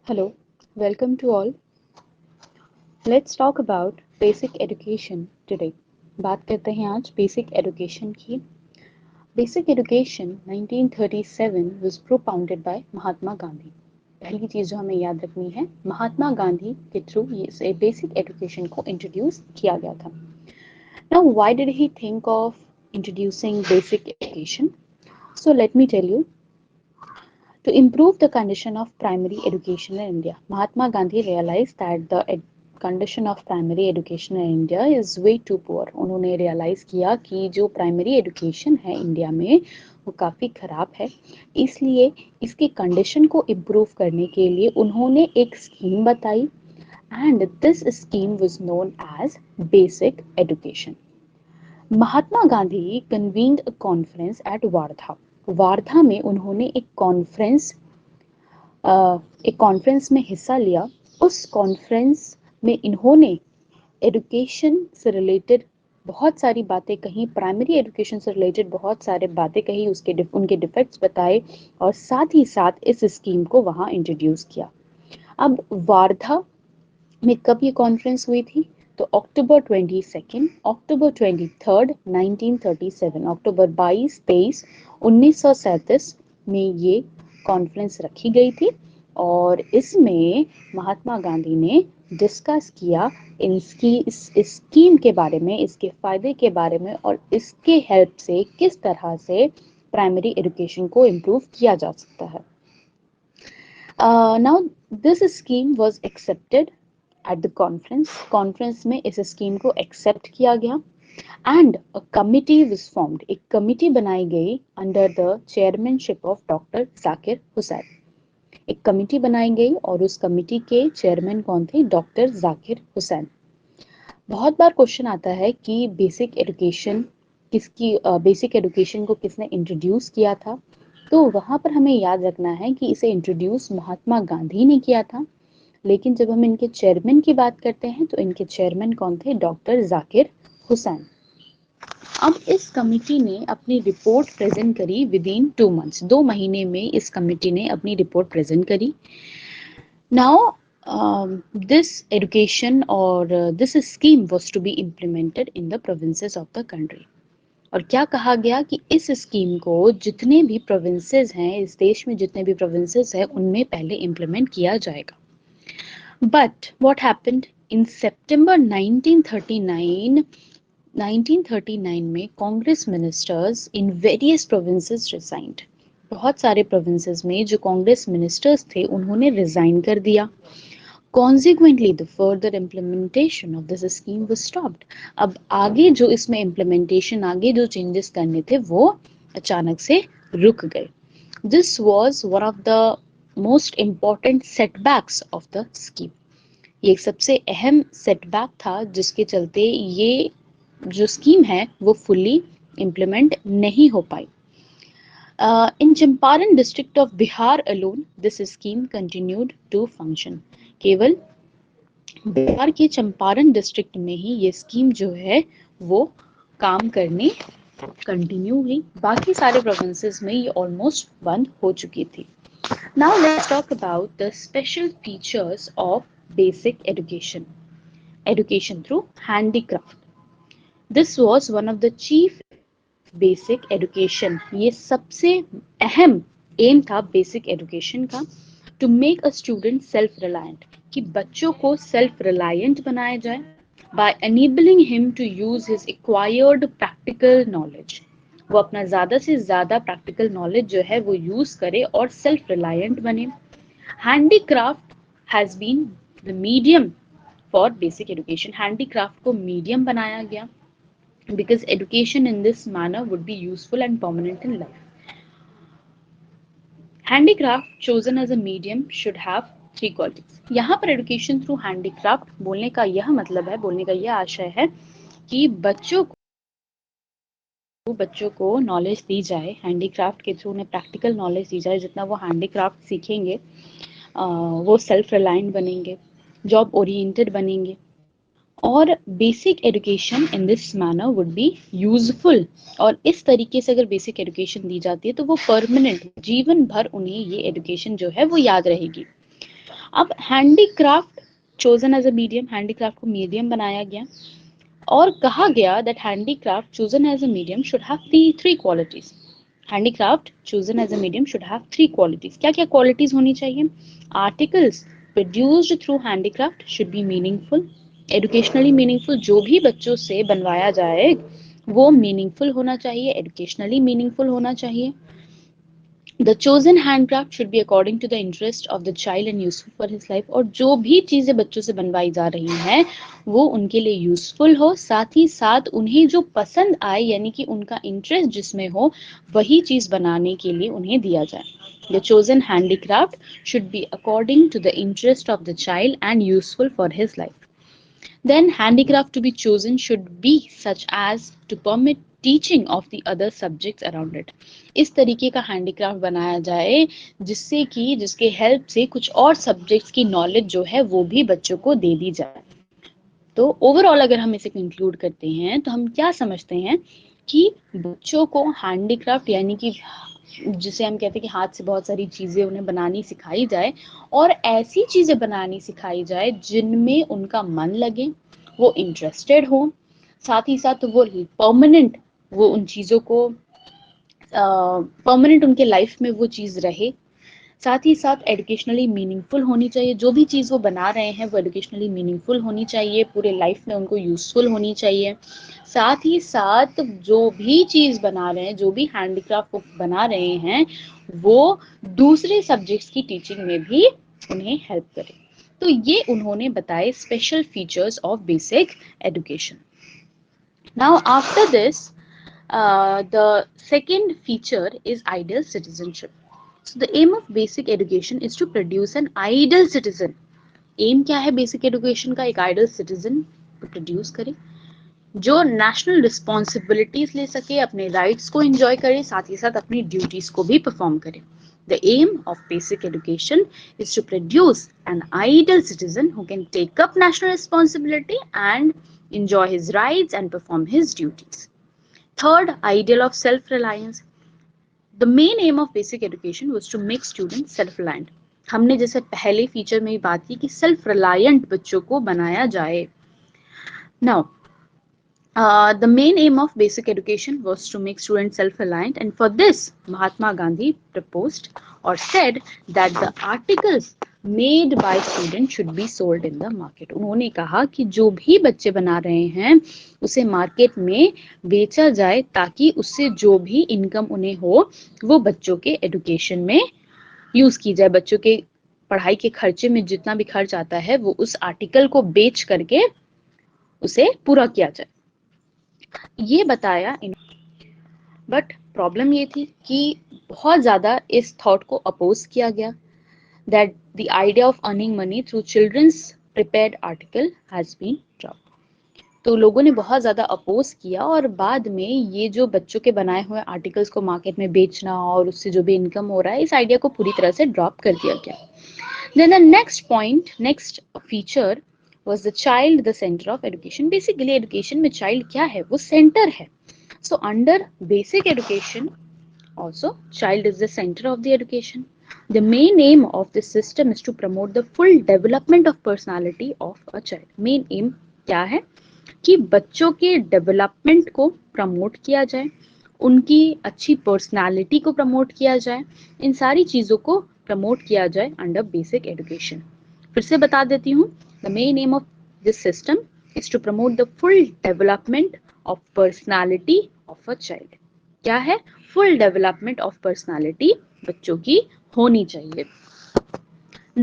Hello, welcome to all. Let's talk about basic education today. बात करते हैं आज बेसिक एजुकेशन की. Basic education 1937 was propounded by Mahatma Gandhi. पहली चीज जो हमें याद रखनी है, महात्मा गांधी के थ्रू ये बेसिक एजुकेशन को इंट्रोड्यूस किया गया था. Now, why did he think of introducing basic education? So let me tell you. To improve the condition of primary education in India, Mahatma Gandhi realized that the condition of primary education in India is way too poor. उन्होंने realize किया कि जो primary education है India में वो काफ़ी ख़राब है, इसलिए इसकी condition को improve करने के लिए उन्होंने एक scheme बताई and this scheme was known as basic education. Mahatma Gandhi convened a conference at Wardha. Wardha में उन्होंने एक कॉन्फ्रेंस में हिस्सा लिया. उस कॉन्फ्रेंस में इन्होंने एजुकेशन से रिलेटेड बहुत सारी बातें कही, प्राइमरी एजुकेशन से रिलेटेड बहुत सारे बातें कही, उनके डिफेक्ट्स बताए और साथ ही साथ इस स्कीम को वहाँ इंट्रोड्यूस किया. अब वार्धा में कब ये कॉन्फ्रेंस हुई थी? तो अक्टूबर 22, अक्टूबर 23, 1937, अक्टूबर 22, 23, 1937 में ये कॉन्फ्रेंस रखी गई थी और इसमें महात्मा गांधी ने डिस्कस किया इस स्कीम के बारे में, इसके फायदे के बारे में और इसके हेल्प से किस तरह से प्राइमरी एजुकेशन को इम्प्रूव किया जा सकता है. Now this scheme was accepted at the conference में इस स्कीम को एक्सेप्ट किया गया and a committee was formed. एक कमिटी बनाई गई under the chairmanship of doctor Zakir Hussain. एक कमिटी बनाई गई और उस कमिटी के चेयरमैन कौन थे? डॉक्टर जाकिर हुसैन. बहुत बार क्वेश्चन आता है कि बेसिक एजुकेशन को किसने इंट्रोड्यूस किया था? तो वहां पर हमें याद रखना है कि इसे इंट्रोड्यूस महात्मा गांधी ने किया था, लेकिन जब हम इनके चेयरमैन की बात करते हैं तो इनके चेयरमैन कौन थे? डॉक्टर जाकिर हुसैन. अब इस कमिटी ने अपनी रिपोर्ट प्रेजेंट करी विद इन 2 months. 2 महीने में इस कमिटी ने अपनी रिपोर्ट प्रेजेंट करी. Now this education or this scheme was to be implemented in the provinces of the country. और क्या कहा गया कि इस स्कीम को जितने भी प्रोविंसेस हैं, इस देश में जितने भी प्रोविंसेस हैं उनमें पहले इम्प्लीमेंट किया जाएगा. But what happened in September 1939 में Congress ministers in various provinces resigned. बहुत सारे प्रोविंसेस में जो कांग्रेस मिनिस्टर्स थे उन्होंने रिजाइन कर दिया. Consequently, the further implementation of this scheme was stopped. अब आगे जो इसमें implementation, आगे जो changes करने थे वो अचानक से रुक गए. This was one of the most important setbacks of the scheme. ये एक सबसे अहम setback था जिसके चलते ये जो स्कीम है वो fully implement नहीं हो पाई. In Champaran district of Bihar alone, this scheme continued to function. केवल बिहार के चंपारण डिस्ट्रिक्ट में ही ये स्कीम जो है वो काम करने कंटिन्यू हुई. बाकी सारे प्रोविंसेस में ये ऑलमोस्ट बंद हो चुकी थी. Now let's talk about the special features of basic education. Education through handicraft. This was one of the chief basic education. ये सबसे अहम एम था बेसिक एजुकेशन का. To make a student self reliant, कि बच्चों को सेल्फ रिलायंट बनाया जाए by enabling him to use his acquired practical knowledge. वो अपना ज़्यादा से ज़्यादा प्रैक्टिकल नॉलेज जो है वो यूज़ करे और सेल्फ रिलायंट बने. Handicraft has been the medium for basic education. Handicraft को मीडियम बनाया गया because education in this manner would be useful and permanent in life. Handicraft chosen as a medium should have 3 qualities. यहाँ पर education through handicraft बोलने का यह मतलब है, बोलने का यह आशय है कि बच्चों को नॉलेज दी जाए, हैंडीक्राफ्ट के थ्रू उन्हें प्रैक्टिकल नॉलेज दी जाए. जितना वो हैंडीक्राफ्ट सीखेंगे वो सेल्फ रिलायंट बनेंगे, जॉब ओरिएंटेड बनेंगे और basic education in this manner would be useful. और इस तरीके से अगर बेसिक एजुकेशन दी जाती है तो वो परमानेंट, जीवन भर उन्हें ये एजुकेशन जो है वो याद रहेगी। अब handicraft chosen as a medium, handicraft को मीडियम बनाया गया और कहा गया that handicraft chosen as a medium should have three qualities. Handicraft chosen as a medium should have three qualities. क्या क्या क्वालिटीज होनी चाहिए? Articles produced through handicraft should be meaningful, educationally meaningful. जो भी बच्चों से बनवाया जाए वो मीनिंगफुल होना चाहिए, एजुकेशनली मीनिंगफुल होना चाहिए। The chosen handcraft should be according to the interest of the child and useful for his life। और जो भी चीजें बच्चों से बनवाई जा रही हैं वो उनके लिए यूजफुल हो, साथ ही साथ उन्हें जो पसंद आए यानी कि उनका इंटरेस्ट जिसमें हो वही चीज बनाने के लिए उन्हें दिया जाए। The chosen handicraft should be according to the interest of the child and useful for his life। Then handicraft to be chosen should be such as to permit teaching of the other subjects around it। इस तरीके का handicraft बनाया जाए जिससे कि जिसके help से कुछ और सब्जेक्ट्स की नॉलेज जो है वो भी बच्चों को दे दी जाए। तो ओवरऑल अगर हम इसे कंक्लूड करते हैं तो हम क्या समझते हैं कि बच्चों को हैंडीक्राफ्ट यानी कि जिसे हम कहते हैं कि हाथ से बहुत सारी चीजें उन्हें बनानी सिखाई जाए और ऐसी चीजें बनानी सिखाई जाए जिनमें उनका मन लगे, वो इंटरेस्टेड हो, साथ ही साथ वो परमानेंट, वो उन चीजों को परमानेंट उनके लाइफ में वो चीज रहे। साथ ही साथ एजुकेशनली मीनिंगफुल होनी चाहिए, जो भी चीज़ वो बना रहे हैं वो एजुकेशनली मीनिंगफुल होनी चाहिए, पूरे लाइफ में उनको यूजफुल होनी चाहिए। साथ ही साथ जो भी चीज़ बना रहे हैं, जो भी हैंडीक्राफ्ट वो बना रहे हैं वो दूसरे सब्जेक्ट्स की टीचिंग में भी उन्हें हेल्प करे। तो ये उन्होंने बताए special features of basic education. Now after this the second feature is ideal citizenship। So the aim of basic education is to produce an ideal citizen। Aim क्या है बेसिक एजुकेशन का? एक आइडल सिटीजन प्रोड्यूस करे जो national responsibilities ले सके, अपने rights को एंजॉय करे, साथ ही साथ अपनी ड्यूटीज को भी परफॉर्म करे। The aim of basic education is to produce an ideal citizen who can take up national responsibility and enjoy his rights and perform his duties। Third, ideal of self-reliance। The main aim of basic education was to make students self-reliant। हमने जैसे पहले feature में बात की कि self reliant बच्चों को बनाया जाए। Now, the main aim of basic education was to make students self-reliant, and for this Mahatma Gandhi proposed or said that the articles made by students should be sold in the market। उन्होंने कहा कि जो भी बच्चे बना रहे हैं उसे मार्केट में बेचा जाए ताकि उससे जो भी इनकम उन्हें हो वो बच्चों के एजुकेशन में यूज की जाए। बच्चों के पढ़ाई के खर्चे में जितना भी खर्च आता है वो उस आर्टिकल को बेच करके उसे पूरा किया जाए, ये बताया। बट प्रॉब्लम ये थी कि बहुत ज्यादा इस थॉट को अपोज किया गया that the idea of earning money through children's prepared article has been dropped. तो लोगों ने बहुत ज़्यादा अपोज किया और बाद में ये जो बच्चों के बनाए हुए आर्टिकल्स को मार्केट में बेचना और उससे जो भी इनकम हो रहा है, इस आइडिया को पूरी तरह से ड्रॉप कर दिया गया। Then the next point, next feature was the child, the center of education। Basically education में child क्या है? वो center है। So under basic education also child is the center of the education। The main aim of this system is to promote the full development of personality of a child। Main aim क्या है कि बच्चों के development को promote किया जाए, उनकी अच्छी पर्सनालिटी को प्रमोट किया जाए, इन सारी चीज़ों को प्रमोट किया जाए अंडर बेसिक एजुकेशन। फिर से बता देती हूँ, the main aim of this system is to promote the full development of personality of a child. क्या है? फुल डेवलपमेंट ऑफ पर्सनालिटी बच्चों की होनी चाहिए।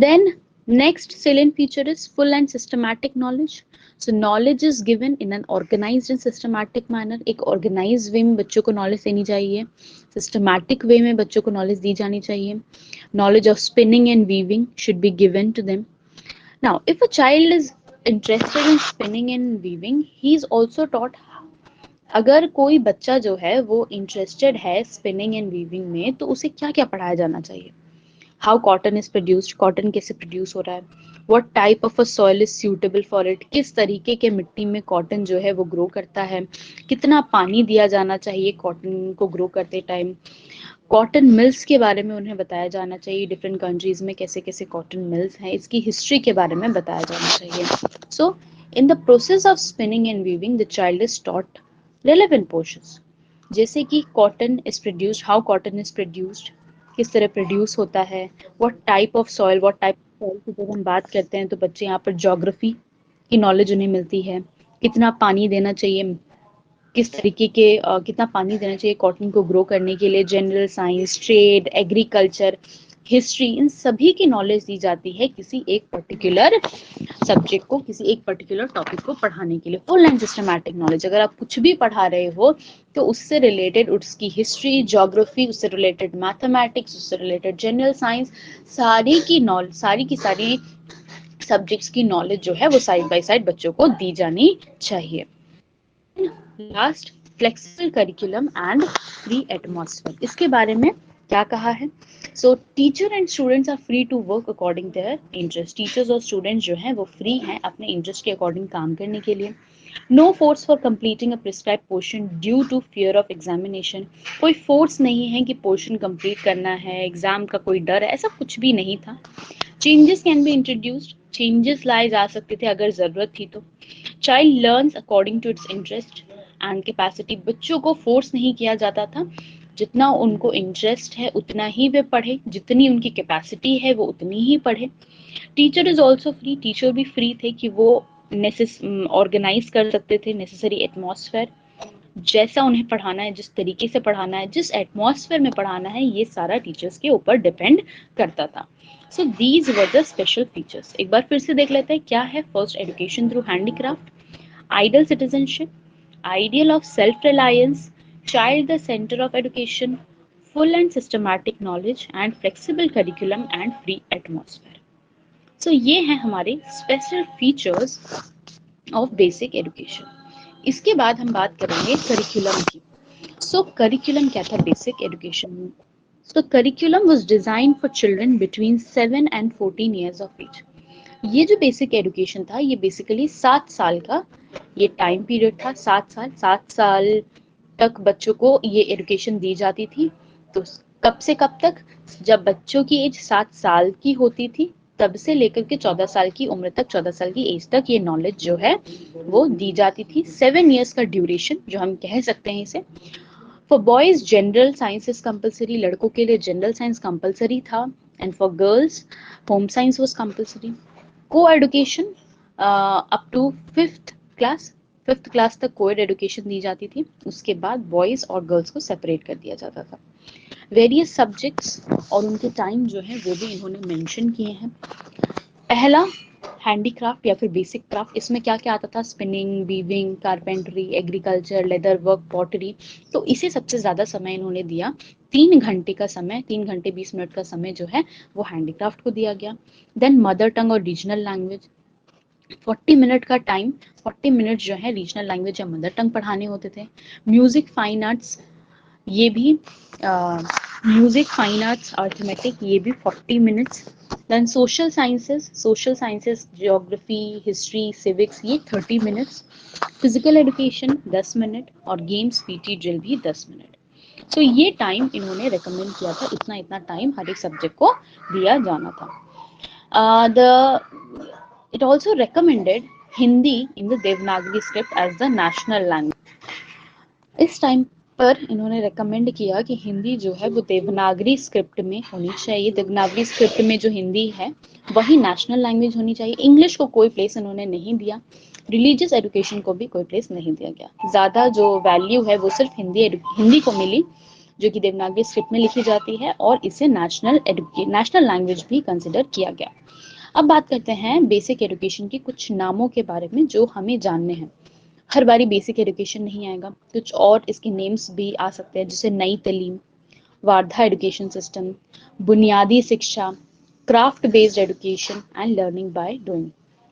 Then next salient feature is full and systematic knowledge। So knowledge is given in an organized and systematic manner। एक organized way में बच्चों को knowledge देनी चाहिए, systematic way में बच्चों को knowledge दी जानी चाहिए। Knowledge of spinning and weaving should be given to them। Now if a child is interested in spinning and weaving, he is also taught। अगर कोई बच्चा जो है वो इंटरेस्टेड है स्पिनिंग एंड वीविंग में तो उसे क्या क्या पढ़ाया जाना चाहिए? How cotton is produced, cotton कैसे प्रोड्यूस हो रहा है, what type of a soil is suitable for it, किस तरीके के मिट्टी में कॉटन जो है वो ग्रो करता है, कितना पानी दिया जाना चाहिए कॉटन को ग्रो करते टाइम, कॉटन मिल्स के बारे में उन्हें बताया जाना चाहिए, डिफरेंट कंट्रीज में कैसे कैसे कॉटन मिल्स हैं, इसकी हिस्ट्री के बारे में बताया जाना चाहिए. So in the process of spinning and weaving the child is taught relevant portions, जैसे कि cotton is produced, how cotton is produced, किस तरह प्रोड्यूस होता है, what type of soil, what type of soil की जब हम बात करते हैं तो बच्चे यहाँ पर ज्योग्राफी की नॉलेज उन्हें मिलती है, कितना पानी देना चाहिए, किस तरीके के कितना पानी देना चाहिए कॉटन को ग्रो करने के लिए, general science, trade, agriculture, history, इन सभी की नॉलेज दी जाती है किसी एक पर्टिकुलर सब्जेक्ट को, किसी एक पर्टिकुलर टॉपिक को पढ़ाने के लिए. फुल एंड सिस्टमैटिक नॉलेज, अगर आप कुछ भी पढ़ा रहे हो तो उससे रिलेटेड उसकी हिस्ट्री, ज्योग्राफी, उससे रिलेटेड मैथमेटिक्स, उससे रिलेटेड जनरल साइंस, सारी की नॉलेज, सारी की सारी सब्जेक्ट्स की नॉलेज जो है वो साइड बाय साइड बच्चों को दी जानी चाहिए. Last, flexible curriculum and free atmosphere, इसके बारे में क्या कहा है. So teacher and students are free to work according their interest, teachers और स्टूडेंट्स जो हैं वो फ्री हैं अपने इंटरेस्ट के अकॉर्डिंग काम करने के लिए. No force for completing a prescribe portion due to fear of examination, कोई फोर्स नहीं है कि पोर्शन कंप्लीट करना है, एग्जाम का कोई डर है, ऐसा कुछ भी नहीं था. Changes can be introduced, changes लाए जा सकते थे अगर जरूरत थी तो. Child learns according to its interest and capacity, बच्चों को फोर्स नहीं किया जाता था, जितना उनको इंटरेस्ट है उतना ही वे पढ़े, जितनी उनकी कैपेसिटी है वो उतनी ही पढ़े. Teacher is also free, teacher भी फ्री थे कि वो ऑर्गेनाइज कर सकते थे नेसेसरी एटमॉस्फेयर, जैसा उन्हें पढ़ाना है, जिस तरीके से पढ़ाना है, जिस एटमॉस्फेयर में पढ़ाना है, ये सारा टीचर्स के ऊपर डिपेंड करता था. So these were the special features. एक बार फिर से देख लेते हैं क्या है. First, education through handicraft, ideal citizenship, ideal of self-reliance, child the center of education, full and systematic knowledge, and flexible curriculum and free atmosphere. So ये हैं हमारे special features of basic education. इसके बाद हम बात करेंगे करिकुलम की. सो curriculum क्या था बेसिक एजुकेशन में. So curriculum was designed for children between 7 and 14 years of age. ये जो बेसिक एजुकेशन था ये बेसिकली 7 साल का ये टाइम पीरियड था. 7 साल, 7 साल तक बच्चों को ये एजुकेशन दी जाती थी. तो कब से कब तक, जब बच्चों की एज 7 साल की होती थी तब से लेकर के 14 साल की उम्र तक, 14 साल की एज तक ये नॉलेज जो है वो दी जाती थी. 7 years का ड्यूरेशन जो हम कह सकते हैं इसे. For boys general science is compulsory, लड़कों के लिए जनरल साइंस कंपलसरी था. And for girls home science was compulsory. Co education up to class fifth class तक कोएड एजुकेशन दी जाती थी. उसके बाद बॉयज और गर्ल्स को सेपरेट कर दिया जाता था. वेरियस सब्जेक्ट्स और उनके टाइम जो है वो भी इन्होंने मेंशन किए हैं. पहला, हैंडीक्राफ्ट या फिर बेसिक क्राफ्ट, इसमें क्या क्या आता था, spinning, weaving, carpentry, agriculture, leather work, pottery. तो इसे सबसे ज्यादा समय इन्होंने दिया. 3 घंटे का समय, 3 घंटे 20 मिनट का समय जो है वो हैंडीक्राफ्ट को दिया गया. देन मदर टंग और रीजनल लैंग्वेज, 40 मिनट का टाइम, 40 मिनट जो है रीजनल लैंग्वेज या मदर टंग पढ़ाने होते थे. म्यूजिक, फाइन आर्ट्स, ये भी म्यूजिक, फाइन आर्ट्स, अर्थमेटिक, ये भी 40 minutes. Then social sciences, geography, history, civics, ये 30 मिनट्स. फिजिकल एजुकेशन 10 मिनट और गेम्स, पीटी, ड्रिल भी 10 मिनट. तो ये टाइम इन्होंने रेकमेंड किया था, इतना इतना टाइम हर एक सब्जेक्ट को दिया जाना था. The it also recommended Hindi in the Devanagari script as the national language. इस टाइम पर इन्होंने रेकमेंड किया कि हिंदी जो है वो देवनागरी स्क्रिप्ट में होनी चाहिए. देवनागरी स्क्रिप्ट में जो हिंदी है वही नेशनल लैंग्वेज होनी चाहिए. इंग्लिश को कोई प्लेस इन्होंने नहीं दिया. रिलीजियस एजुकेशन को भी कोई प्लेस नहीं दिया गया. ज़्यादा जो वैल्यू है वो सिर्फ हिंदी को मिली, जो कि देवनागरी स्क्रिप्ट में लिखी जाती है, और इसे नेशनल लैंग्वेज भी कंसिडर किया गया. अब बात करते हैं बेसिक एजुकेशन के कुछ नामों के बारे में जो हमें जानने हैं. हर बारी बेसिक एजुकेशन नहीं आएगा, कुछ और इसके नेम्स भी आ सकते हैं, जैसे नई तालीम, वारधा एजुकेशन सिस्टम, बुनियादी शिक्षा, craft based education and learning by doing.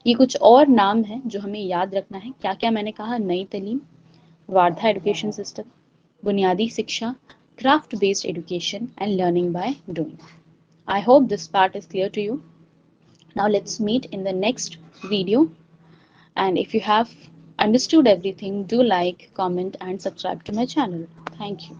ये कुछ और नाम हैं जो हमें याद रखना है. क्या क्या मैंने कहा, नई तालीम, वारधा एजुकेशन सिस्टम, बुनियादी शिक्षा, craft based education and learning by doing. I hope this part is clear to you. Now let's meet in the next video. And if you have understood everything, do like, comment, and subscribe to my channel. Thank you.